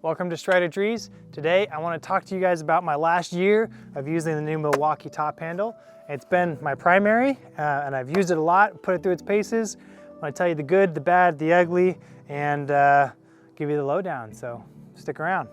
Welcome to Strider Trees. Today I want to talk to you guys about my last year of using the new Milwaukee top handle. It's been my primary and I've used it a lot, put it through its paces. I want to tell you the good, the bad, the ugly, and give you the lowdown, so stick around.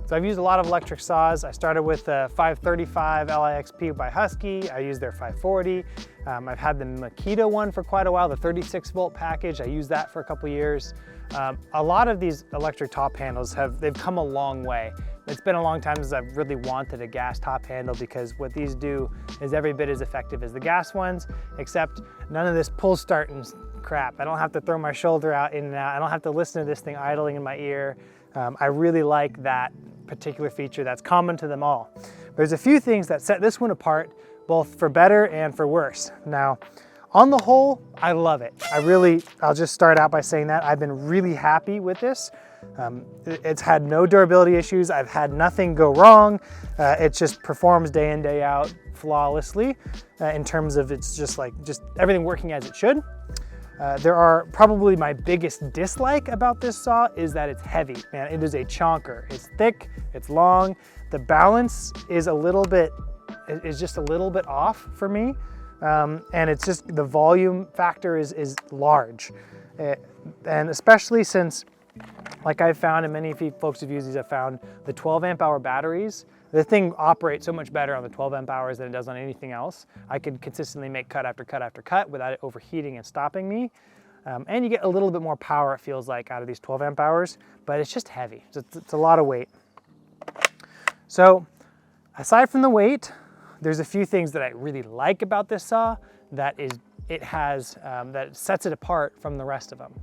So I've used a lot of electric saws. I started with a 535 LIXP by Husky. I used their 540. I've had the Makita one for quite a while, the 36 volt package. I used that for a couple years. A lot of these electric top handles they've come a long way. It's been a long time since I've really wanted a gas top handle because what these do is every bit as effective as the gas ones, except none of this pull start and crap. I don't have to throw my shoulder out in and out. I don't have to listen to this thing idling in my ear. I really like that particular feature that's common to them all. There's a few things that set this one apart, both for better and for worse. Now, on the whole, I love it. I'll just start out by saying that I've been really happy with this. It's had no durability issues. I've had nothing go wrong. It just performs day in, day out flawlessly in terms of it's just everything working as it should. There are probably my biggest dislike about this saw is that it's heavy, man. It is a chonker. It's thick, it's long. The balance is just a little bit off for me. And it's just, the volume factor is large. And especially since, like I've found, and many of you folks who've used these have found, the 12 amp hour batteries, the thing operates so much better on the 12 amp hours than it does on anything else. I could consistently make cut after cut after cut without it overheating and stopping me. And you get a little bit more power, it feels like, out of these 12 amp hours, but it's just heavy. It's a lot of weight. So aside from the weight, there's a few things that I really like about this saw that sets it apart from the rest of them.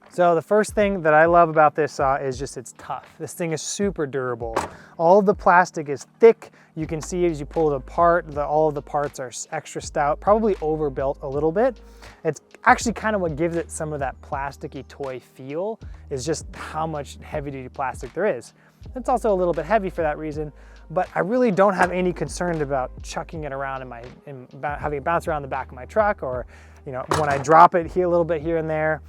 So the first thing that I love about this saw is just it's tough. This thing is super durable. All of the plastic is thick. You can see as you pull it apart, all of the parts are extra stout, probably overbuilt a little bit. It's actually kind of what gives it some of that plasticky toy feel, is just how much heavy duty plastic there is. It's also a little bit heavy for that reason, but I really don't have any concern about chucking it around having it bounce around the back of my truck, or when I drop it here a little bit here and there.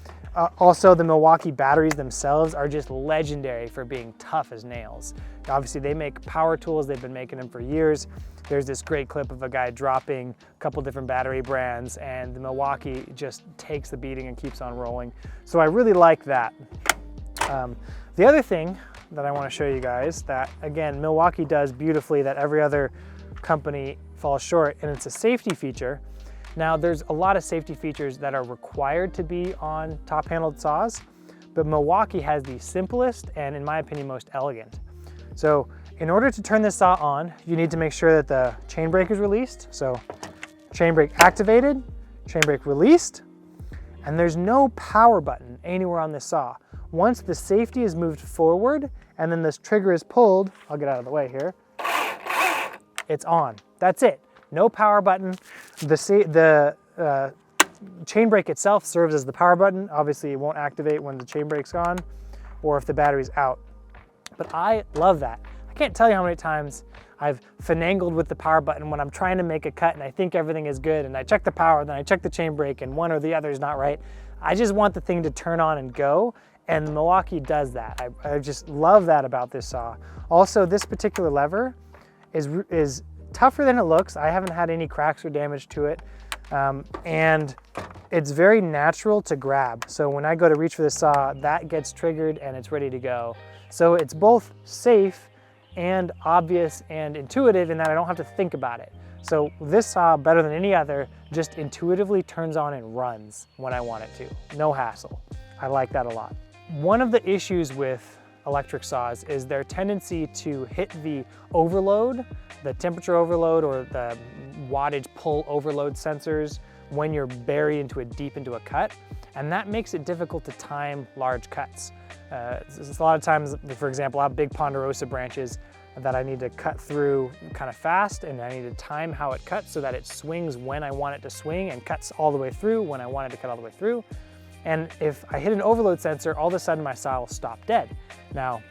Also, the Milwaukee batteries themselves are just legendary for being tough as nails. Obviously, they make power tools. They've been making them for years. There's this great clip of a guy dropping a couple different battery brands, and the Milwaukee just takes the beating and keeps on rolling. So I really like that. The other thing that I want to show you guys that, again, Milwaukee does beautifully that every other company falls short, and it's a safety feature. Now, there's a lot of safety features that are required to be on top-handled saws, but Milwaukee has the simplest and, in my opinion, most elegant. So in order to turn this saw on, you need to make sure that the chain brake is released. So chain brake activated, chain brake released, and there's no power button anywhere on this saw. Once the safety is moved forward and then this trigger is pulled, I'll get out of the way here, it's on. That's it. No power button. The chain brake itself serves as the power button. Obviously, it won't activate when the chain brake's on or if the battery's out. But I love that. I can't tell you how many times I've finagled with the power button when I'm trying to make a cut and I think everything is good, and I check the power, then I check the chain brake, and one or the other is not right. I just want the thing to turn on and go, and Milwaukee does that. I just love that about this saw. Also, this particular lever is tougher than it looks. I haven't had any cracks or damage to it. And it's very natural to grab. So when I go to reach for the saw, that gets triggered and it's ready to go. So it's both safe and obvious and intuitive in that I don't have to think about it. So this saw, better than any other, just intuitively turns on and runs when I want it to. No hassle. I like that a lot. One of the issues with electric saws is their tendency to hit the overload, the temperature overload, or the wattage pull overload sensors when you're buried deep into a cut, and that makes it difficult to time large cuts. A lot of times, for example, I have big ponderosa branches. that I need to cut through kind of fast, and I need to time how it cuts so that it swings when I want it to swing and cuts all the way through when I want it to cut all the way through. And if I hit an overload sensor, all of a sudden my saw will stop dead. Now,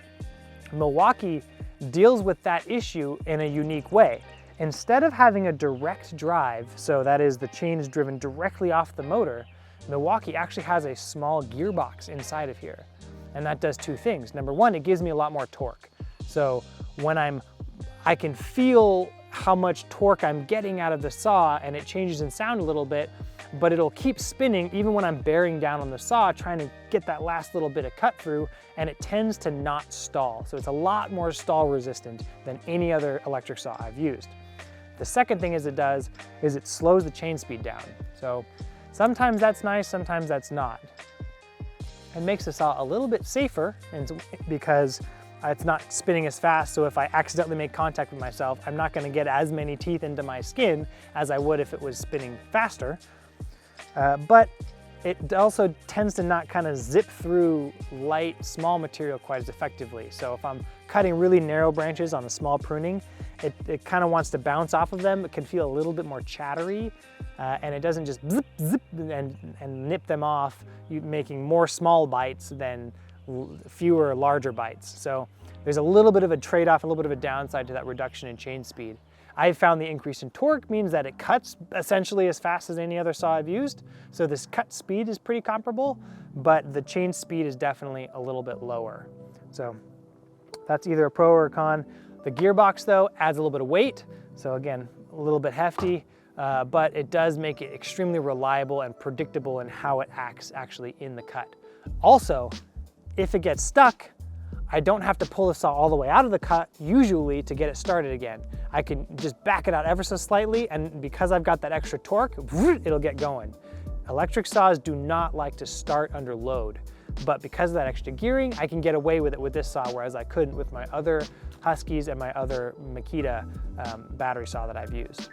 Milwaukee deals with that issue in a unique way. Instead of having a direct drive, so that is the chain is driven directly off the motor, Milwaukee actually has a small gearbox inside of here. And that does two things. Number one, it gives me a lot more torque. So when I can feel how much torque I'm getting out of the saw, and it changes in sound a little bit, but it'll keep spinning even when I'm bearing down on the saw trying to get that last little bit of cut through, and it tends to not stall. So it's a lot more stall resistant than any other electric saw I've used. The second thing it does is it slows the chain speed down. So sometimes that's nice, sometimes that's not. It makes the saw a little bit safer because it's not spinning as fast, so if I accidentally make contact with myself, I'm not gonna get as many teeth into my skin as I would if it was spinning faster. But it also tends to not kind of zip through light, small material quite as effectively. So if I'm cutting really narrow branches on the small pruning, it kind of wants to bounce off of them. It can feel a little bit more chattery, and it doesn't just zip, zip, and nip them off, making more small bites than fewer larger bites. So there's a little bit of a trade-off, a little bit of a downside to that reduction in chain speed. I've found the increase in torque means that it cuts essentially as fast as any other saw I've used. So this cut speed is pretty comparable, but the chain speed is definitely a little bit lower. So that's either a pro or a con. The gearbox though adds a little bit of weight. So again, a little bit hefty, but it does make it extremely reliable and predictable in how it acts actually in the cut. Also, if it gets stuck, I don't have to pull the saw all the way out of the cut usually to get it started again. I can just back it out ever so slightly, and because I've got that extra torque, it'll get going. Electric saws do not like to start under load, but because of that extra gearing, I can get away with it with this saw, whereas I couldn't with my other Huskies and my other Makita battery saw that I've used.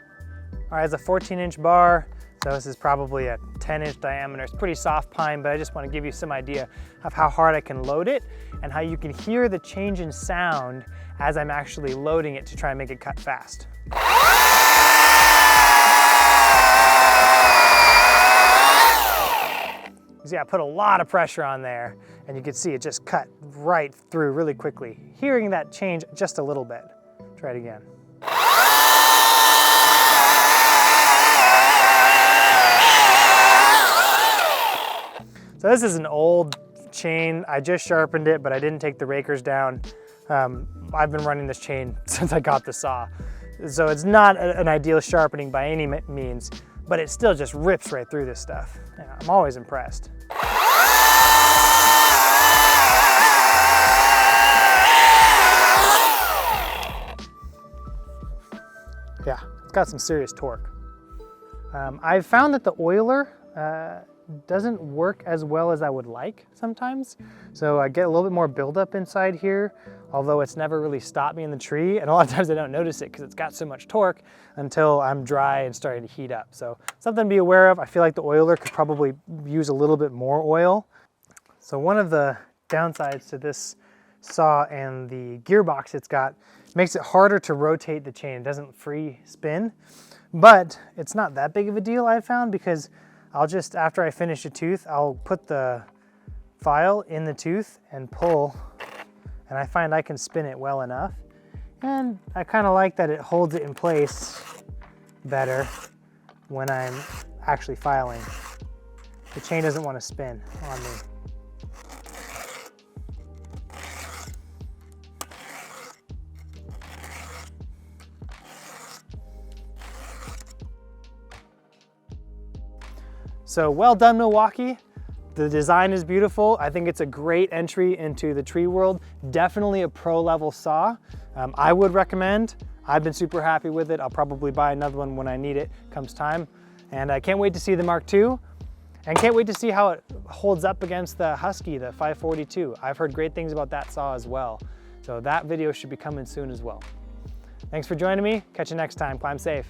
All right, it's a 14-inch bar, so this is probably a 10-inch diameter. It's pretty soft pine, but I just want to give you some idea of how hard I can load it and how you can hear the change in sound as I'm actually loading it to try and make it cut fast. See, I put a lot of pressure on there, and you can see it just cut right through really quickly. Hearing that change just a little bit. Try it again. So this is an old chain. I just sharpened it, but I didn't take the rakers down. I've been running this chain since I got the saw. So it's not an ideal sharpening by any means, but it still just rips right through this stuff. Yeah, I'm always impressed. Yeah, it's got some serious torque. I've found that the oiler doesn't work as well as I would like sometimes. So I get a little bit more buildup inside here, although it's never really stopped me in the tree. And a lot of times I don't notice it because it's got so much torque until I'm dry and starting to heat up. So something to be aware of. I feel like the oiler could probably use a little bit more oil. So one of the downsides to this saw and the gearbox it's got makes it harder to rotate the chain. It doesn't free spin, but it's not that big of a deal I've found, because I'll just, after I finish a tooth, I'll put the file in the tooth and pull, and I find I can spin it well enough. And I kind of like that it holds it in place better when I'm actually filing. The chain doesn't want to spin on me. So well done, Milwaukee. The design is beautiful. I think it's a great entry into the tree world. Definitely a pro level saw. I would recommend. I've been super happy with it. I'll probably buy another one when I need it comes time. And I can't wait to see the Mark II. And can't wait to see how it holds up against the Husky, the 542. I've heard great things about that saw as well. So that video should be coming soon as well. Thanks for joining me. Catch you next time. Climb safe.